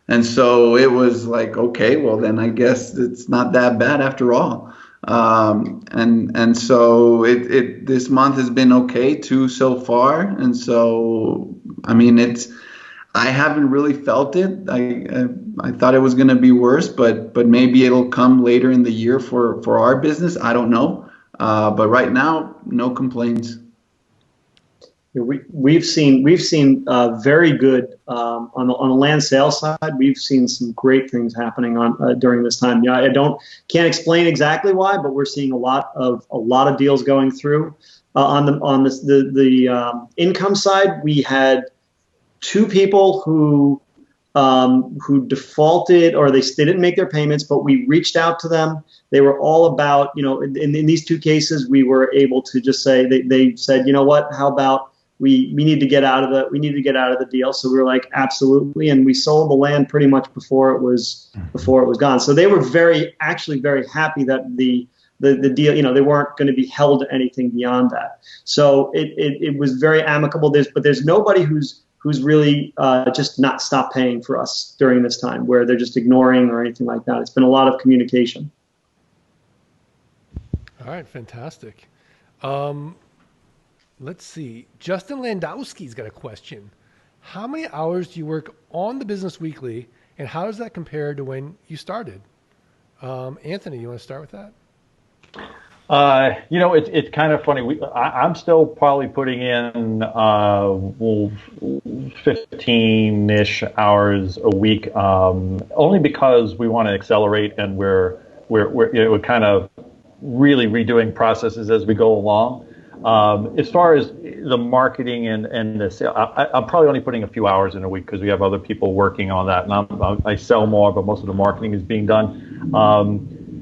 And so it was like, okay, well then I guess it's not that bad after all. And so it this month has been okay too so far. And so I mean I haven't really felt it. I thought it was going to be worse, but maybe it'll come later in the year for our business. I don't know. But right now, no complaints. We've seen very good on the land sales side. We've seen some great things happening during this time. Yeah, can't explain exactly why, but we're seeing a lot of deals going through. On the income side, we had 2 people who defaulted, or they didn't make their payments, but we reached out to them. They were all about, in these 2 cases, we were able to just say, they said, you know what, how about we need to get out of the deal. So we were like, absolutely. And we sold the land pretty much before it was gone. So they were actually very happy that the deal, they weren't going to be held to anything beyond that. So it was very amicable. There's nobody who's really just not stopped paying for us during this time, where they're just ignoring or anything like that. It's been a lot of communication. All right, fantastic. Let's see. Justin Landowski's got a question. How many hours do you work on the business weekly, and how does that compare to when you started? Anthony, you want to start with that? It's kind of funny. I'm still probably putting in 15-ish hours a week, only because we want to accelerate, and we're kind of really redoing processes as we go along. As far as the marketing and the sale, I'm probably only putting a few hours in a week because we have other people working on that, and I sell more, but most of the marketing is being done.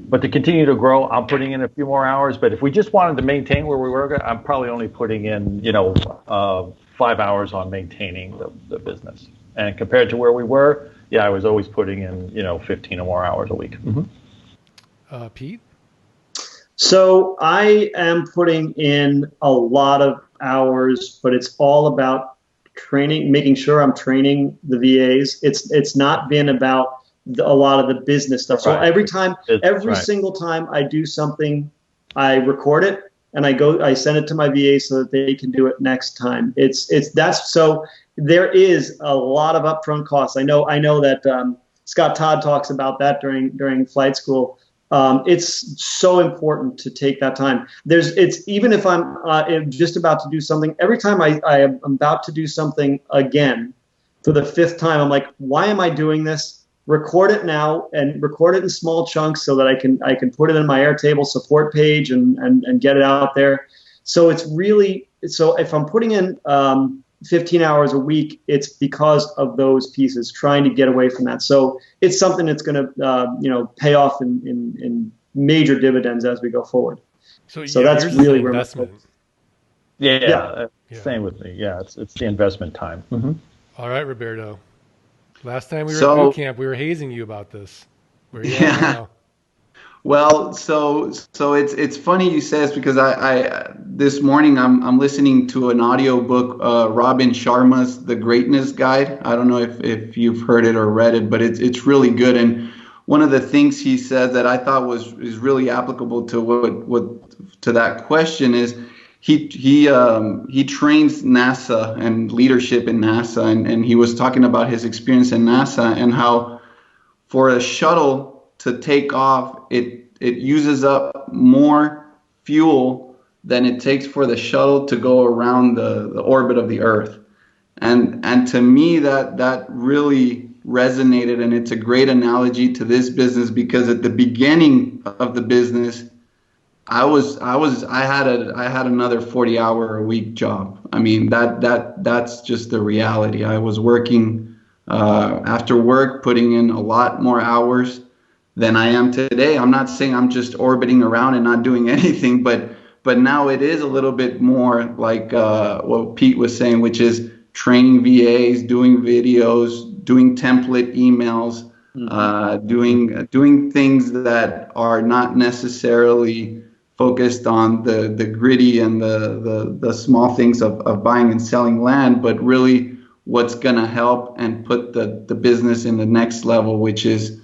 But to continue to grow, I'm putting in a few more hours. But if we just wanted to maintain where we were, I'm probably only putting in 5 hours on maintaining the business. And compared to where we were, I was always putting in 15 or more hours a week. Mm-hmm. Pete? So I am putting in a lot of hours, but it's all about training, making sure I'm training the VAs. It's not been about a lot of the business stuff. So every single time I do something, I record it and I send it to my VA so that they can do it next time. So there is a lot of upfront costs. I know that Scott Todd talks about that during flight school. It's so important to take that time. Even if I'm just about to do something, every time I am about to do something again for the 5th time, I'm like, why am I doing this? Record it now and record it in small chunks so that I can put it in my Airtable support page and get it out there. So if I'm putting in 15 hours a week, it's because of those pieces, trying to get away from that. So it's something that's going to pay off in major dividends as we go forward. So that's really where investment. Yeah. Same with me. Yeah, it's the investment time. Mm-hmm. All right, Roberto. Last time we were at boot camp, we were hazing you about this. Where are you at now? Well, so it's funny you say this, because I this morning I'm listening to an audio book, Robin Sharma's The Greatness Guide. I don't know if you've heard it or read it, but it's really good. And one of the things he said that I thought is really applicable to what to that question is he trains NASA and leadership in NASA, and he was talking about his experience in NASA and how for a shuttle to take off, it uses up more fuel than it takes for the shuttle to go around the orbit of the Earth. And to me, that really resonated, and it's a great analogy to this business, because at the beginning of the business, I had another 40-hour-a-week job. I mean, that's just the reality. I was working after work, putting in a lot more hours than I am today. I'm not saying I'm just orbiting around and not doing anything, but now it is a little bit more like what Pete was saying, which is training VAs, doing videos, doing template emails, doing things that are not necessarily focused on the gritty and the small things of buying and selling land, but really what's going to help and put the business in the next level, which is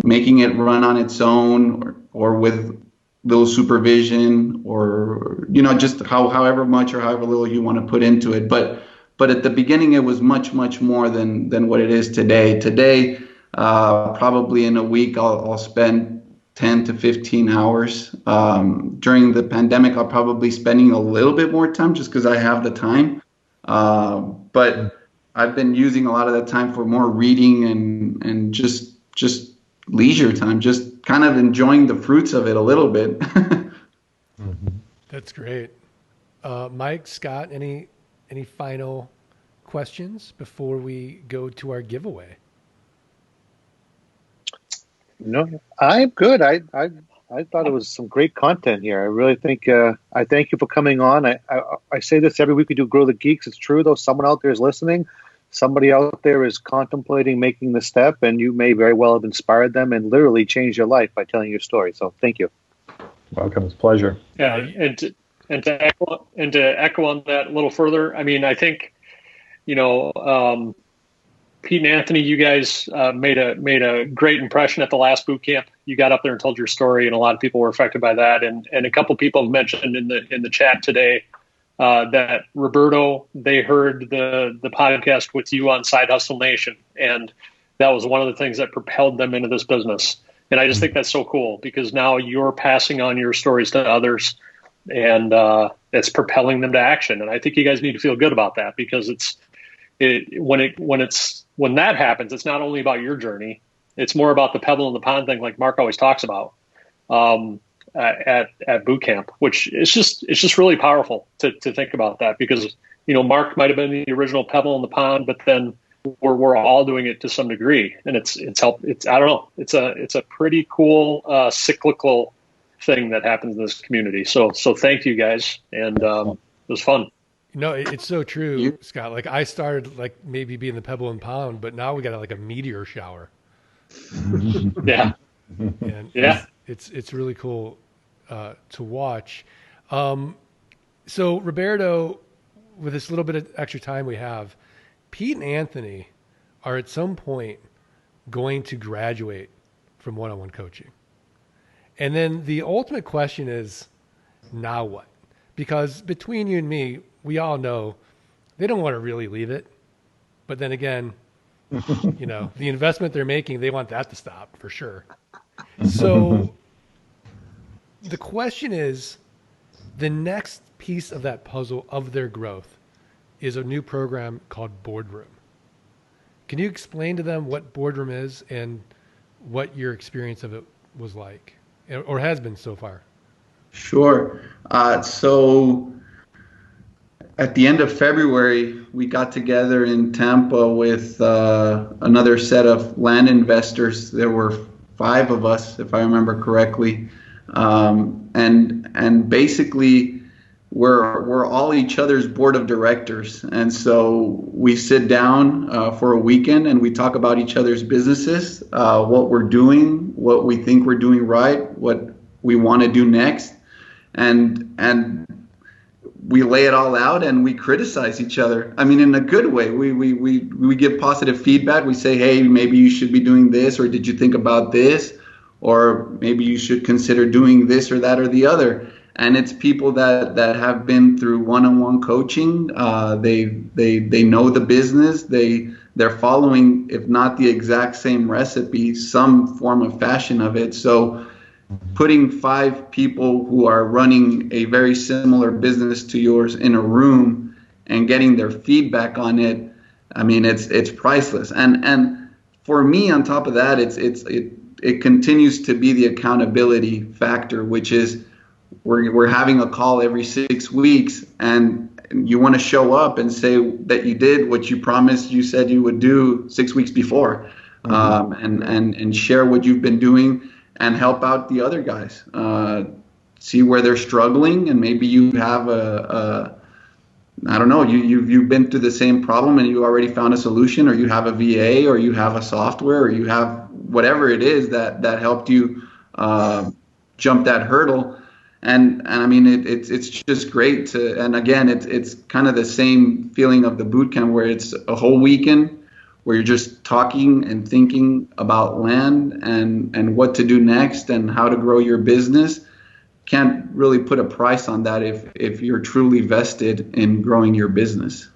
making it run on its own or with little supervision, or just however much or however little you want to put into it. But at the beginning, it was much more than what it is today. Today, probably in a week, I'll spend 10 to 15 hours. During the pandemic, I'll probably spending a little bit more time just because I have the time. But I've been using a lot of that time for more reading and just leisure time, just kind of enjoying the fruits of it a little bit. That's great. Mike, Scott, any final questions before we go to our giveaway? No, I'm good. I thought it was some great content here. I really think I thank you for coming on. I say this every week we do Grow the Geeks. It's true, though. Someone out there is listening. Somebody out there is contemplating making the step, and you may very well have inspired them and literally changed your life by telling your story. So thank you. Welcome. It's a pleasure. Yeah, and to echo on that a little further, I mean, I think, Pete and Anthony, you guys made a great impression at the last boot camp. You got up there and told your story, and a lot of people were affected by that. And a couple people have mentioned in the chat today that Roberto, they heard the podcast with you on Side Hustle Nation, and that was one of the things that propelled them into this business. And I just think that's so cool, because now you're passing on your stories to others, and it's propelling them to action. And I think you guys need to feel good about that, because when that happens, it's not only about your journey, it's more about the pebble in the pond thing, like Mark always talks about. At boot camp, which it's just really powerful to think about that, because Mark might have been the original pebble in the pond, but then we're all doing it to some degree, and it's helped. I don't know, it's a pretty cool cyclical thing that happens in this community. So thank you guys, and it was fun. It's so true, Scott. Like, I started like maybe being the pebble in the pond, but now we got like a meteor shower. Yeah, and yeah. It's really cool to watch. So Roberto, with this little bit of extra time we have, Pete and Anthony are at some point going to graduate from one-on-one coaching. And then the ultimate question is, now what? Because between you and me, we all know they don't want to really leave it. But then again, the investment they're making, they want that to stop for sure. So the question is, the next piece of that puzzle of their growth is a new program called Boardroom. Can you explain to them what Boardroom is and what your experience of it was like, or has been so far? Sure. So at the end of February, we got together in Tampa with another set of land investors. There were 5 of us, if I remember correctly, and basically we're all each other's board of directors, and so we sit down for a weekend and we talk about each other's businesses, what we're doing, what we think we're doing right, what we want to do next, and we lay it all out and we criticize each other. I mean, in a good way. We give positive feedback. We say, hey, maybe you should be doing this, or did you think about this? Or maybe you should consider doing this or that or the other. And it's people that have been through one-on-one coaching. They know the business. They're following, if not the exact same recipe, some form of fashion of it. So putting 5 people who are running a very similar business to yours in a room and getting their feedback on it, I mean, it's priceless. And for me, on top of that, it continues to be the accountability factor, which is we're having a call every 6 weeks, and you want to show up and say that you did what you promised you said you would do 6 weeks before, and share what you've been doing and help out the other guys, see where they're struggling, and maybe you have I don't know, you've been through the same problem and you already found a solution, or you have a VA, or you have a software, or you have whatever it is that helped you jump that hurdle. And I mean, it's just great to, and again, it's kind of the same feeling of the boot camp where it's a whole weekend where you're just talking and thinking about land and what to do next and how to grow your business. Can't really put a price on that if you're truly vested in growing your business.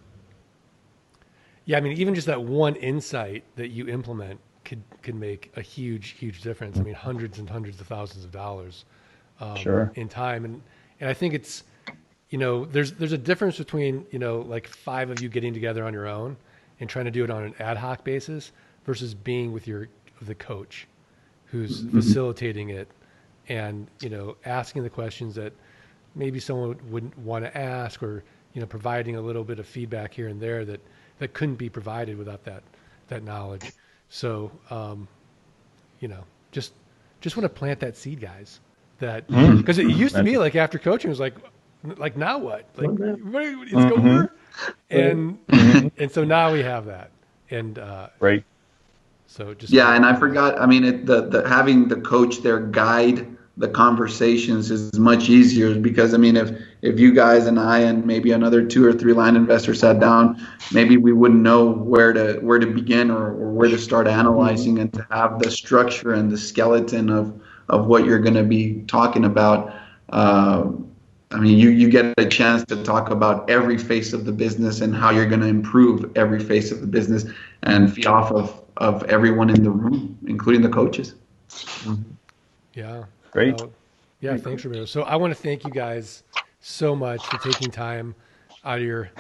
Yeah, I mean, even just that one insight that you implement could make a huge difference. I mean, hundreds and hundreds of thousands of dollars in time, and I think it's, there's a difference between like 5 of you getting together on your own and trying to do it on an ad hoc basis versus being with the coach who's facilitating it and asking the questions that maybe someone wouldn't want to ask, or providing a little bit of feedback here and there that couldn't be provided without that knowledge. So just want to plant that seed, guys, that because it used to be like after coaching it was like now what, like it's over, and so now we have that, and right. So just and I forgot. I mean, the having the coach there guide the conversations is much easier, because I mean, if you guys and I and maybe another 2 or 3 land investors sat down, maybe we wouldn't know where to begin or where to start analyzing, and to have the structure and the skeleton of what you're going to be talking about. I mean, you get a chance to talk about every face of the business and how you're going to improve every face of the business and feed off of everyone in the room, including the coaches. Yeah. Great. Thanks, Roberto. So I want to thank you guys so much for taking time out of your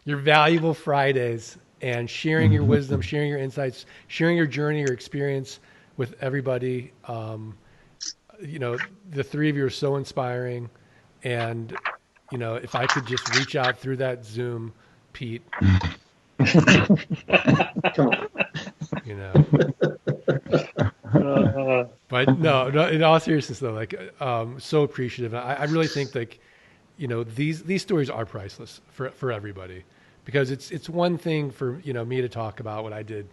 valuable Fridays and sharing your wisdom, sharing your insights, sharing your journey, your experience with everybody. The 3 of you are so inspiring. And, if I could just reach out through that Zoom, Pete, Come on. but no, in all seriousness though, like, so appreciative. I really think like, these stories are priceless for everybody, because it's one thing for, me to talk about what I did,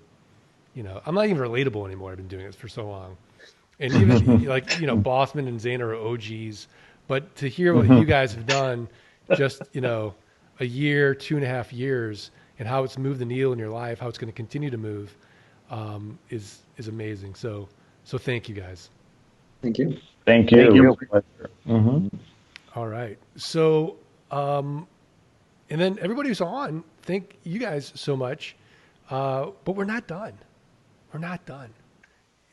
I'm not even relatable anymore. I've been doing this for so long. And even like, Bossman and Zane are OGs, but to hear what you guys have done just, a year, 2.5 years, and how it's moved the needle in your life, how it's going to continue to move, is amazing. So thank you guys. Thank you. Thank you. Real pleasure. All right. So, and then everybody who's on, thank you guys so much. But we're not done. We're not done.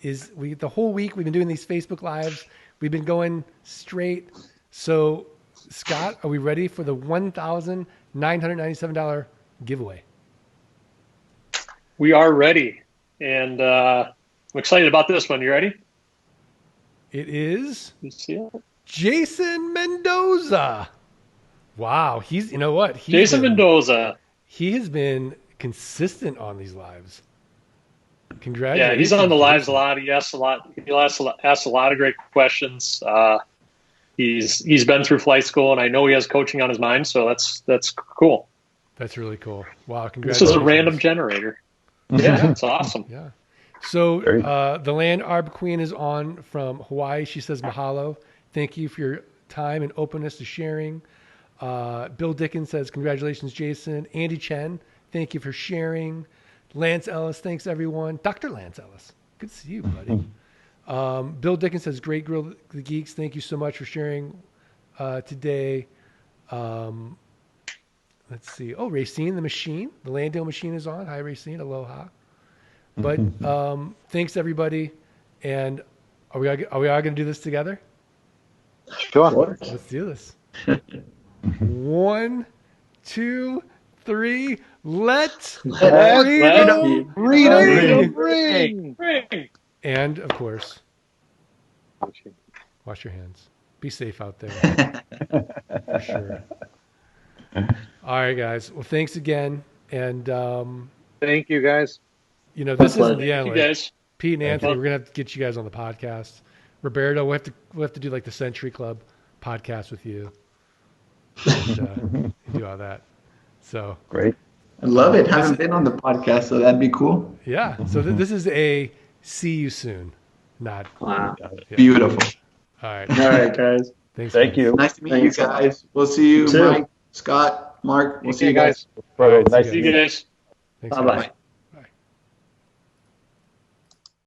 The whole week we've been doing these Facebook Lives. We've been going straight. So, Scott, are we ready for the $1,997 giveaway? We are ready. And I'm excited about this one. You ready? It is You see it? Jason Mendoza. Wow. Jason Mendoza. He has been consistent on these lives. Congratulations. Yeah, he's on the lives a lot. He asks a lot. He asks a lot of great questions. He's been through flight school, and I know he has coaching on his mind. So that's cool. That's really cool. Wow, congratulations. This is a random generator. Yeah, it's awesome. Yeah. So the Land Arb Queen is on from Hawaii. She says mahalo. Thank you for your time and openness to sharing. Bill Dickens says congratulations, Jason. Andy Chen, thank you for sharing. Lance Ellis, thanks everyone. Dr. Lance Ellis, good to see you, buddy. Bill Dickens says great Grill the Geeks. Thank you so much for sharing today. Let's see. Oh, Racine the Machine. The Landale Machine is on. Hi, Racine. Aloha. But thanks, everybody. And are we all going to do this together? Sure. Let's do this. 1, 2, 3. Let freedom ring. And, of course, wash your hands. Be safe out there. For sure. All right, guys. Well, thanks again. And Thank you, guys. This isn't the end. Thank you, guys. Pete and Anthony, we're gonna have to get you guys on the podcast. Roberto, we'll have to do like the Century Club podcast with you. And, do all that. So great. I love it. Haven't been on the podcast, so that'd be cool. Yeah. So this is a see you soon. Not. Wow. Yeah. Beautiful. All right. All right, guys. Thanks. Thank man. you. Nice to meet Thanks. you guys. We'll see you, You too. Mike, Scott, Mark. We'll see you guys. guys. Roberto, All right, nice See to you meet you. guys. Thanks, Bye-bye. guys.